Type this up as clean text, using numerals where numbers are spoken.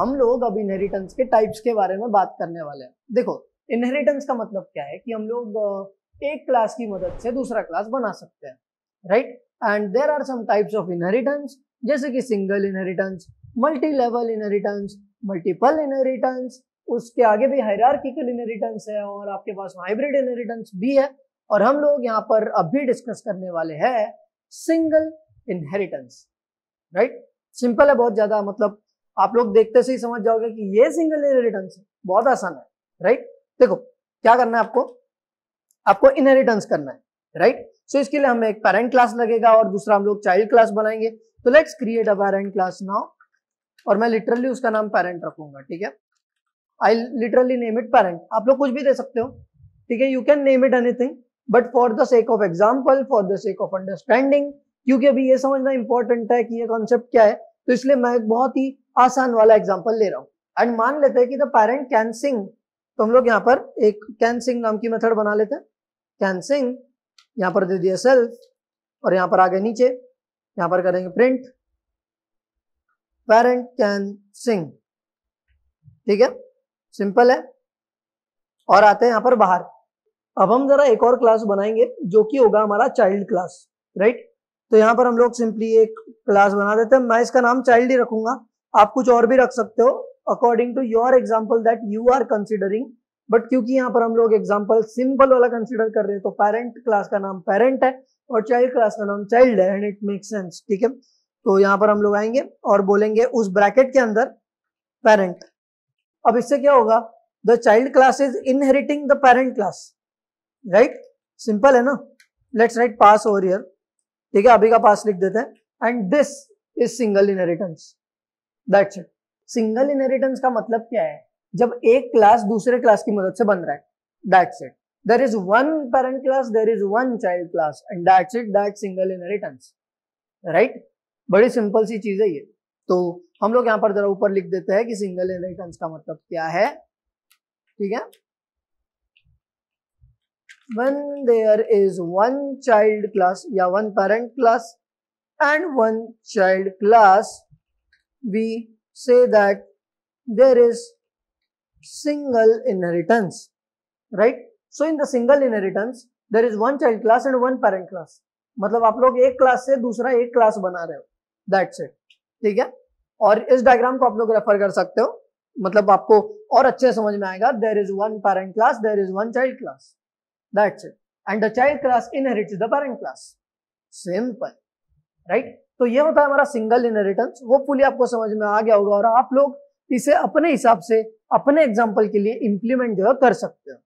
हम लोग अब इनहेरिटेंस के टाइप्स के बारे में बात करने वाले हैं। देखो, इनहेरिटेंस का मतलब क्या है कि हम लोग एक क्लास की मदद से दूसरा क्लास बना सकते हैं, right. And there are some types of inheritance, जैसे कि single inheritance, multi level inheritance, multiple inheritance, उसके आगे भी हायरार्किकल इनहेरिटेंस है और आपके पास हाइब्रिड इनहेरिटेंस भी है। और हम लोग यहाँ पर अभी डिस्कस करने वाले हैं सिंगल इनहेरिटेंस, राइट। सिंपल है बहुत ज्यादा, मतलब आप लोग देखते से ही समझ जाओगे कि ये सिंगल इनहेरिटेंस है, बहुत आसान है, राइट। देखो क्या करना है आपको इनहेरिटेंस करना है, राइट। सो इसके लिए हमें एक पेरेंट क्लास लगेगा और दूसरा हम लोग चाइल्ड क्लास बनाएंगे। तो let's create a parent class now, और मैं लिटरली उसका नाम पेरेंट रखूंगा, ठीक है। I literally name it parent, आप लोग कुछ भी दे सकते हो, ठीक है। You can name it anything, but for the sake of example, for the sake of understanding, क्योंकि अभी ये समझना इंपॉर्टेंट है कि ये कॉन्सेप्ट क्या है, तो इसलिए मैं एक बहुत ही आसान वाला एग्जांपल ले रहा हूँ। एंड मान लेते हैं कि द पेरेंट कैन सिंग, तो हम लोग यहाँ पर एक कैन सिंग नाम की मेथड बना लेते हैं। कैन सिंग, यहाँ पर दे दिया सेल्फ, और यहाँ पर आगे नीचे यहाँ पर करेंगे प्रिंट पेरेंट कैन सिंग, ठीक है, सिंपल है। और आते हैं यहाँ पर बाहर। अब हम जरा एक और क्लास बनाएंगे जो कि होगा हमारा चाइल्ड क्लास, राइट। तो यहाँ पर हम लोग सिंपली एक क्लास बना देते हैं, मैं इसका नाम चाइल्ड ही रखूंगा, आप कुछ और भी रख सकते हो according to your example that you are considering, but क्योंकि यहाँ पर हम लोग एग्जाम्पल सिंपल वाला कंसिडर कर रहे हैं, तो पेरेंट क्लास का नाम पेरेंट है और चाइल्ड क्लास का नाम चाइल्ड है, एंड इट मेक सेंस, ठीक है। तो यहाँ पर हम लोग आएंगे और बोलेंगे उस ब्रैकेट के अंदर पेरेंट। अब इससे क्या होगा, the child class is inheriting the parent class, right. Simple है ना। Let's write pass over here, ठीक है, अभी का पास लिख देते हैं। And this is single inheritance, that's it. Single inheritance का मतलब क्या है, जब एक क्लास दूसरे क्लास की मदद से बन रहा है, that's it. There is one parent class, there is one child class, and that's it, that's single inheritance, right. बड़ी सिंपल सी चीज है ये। तो हम लोग यहाँ पर जरा ऊपर लिख देते हैं कि सिंगल इनहेरिटेंस का मतलब क्या है, ठीक है। When there is one child class या one parent class and one child class, we say that there is single inheritance, right? So in the single inheritance, there is one child class and one parent class. मतलब आप लोग एक class से दूसरा एक class बना रहे हो, that's it, ठीक है। और इस डायग्राम को आप लोग रेफर कर सकते हो, मतलब आपको और अच्छे समझ में आएगा। There is one parent class, there is one child class. That's it. And the child class inherits the parent class. Simple, right? तो ये होता है हमारा सिंगल इनहेरिटेंस। होपफुली आपको समझ में आ गया होगा और आप लोग इसे अपने हिसाब से अपने एग्जांपल के लिए इंप्लीमेंट जो है कर सकते हो।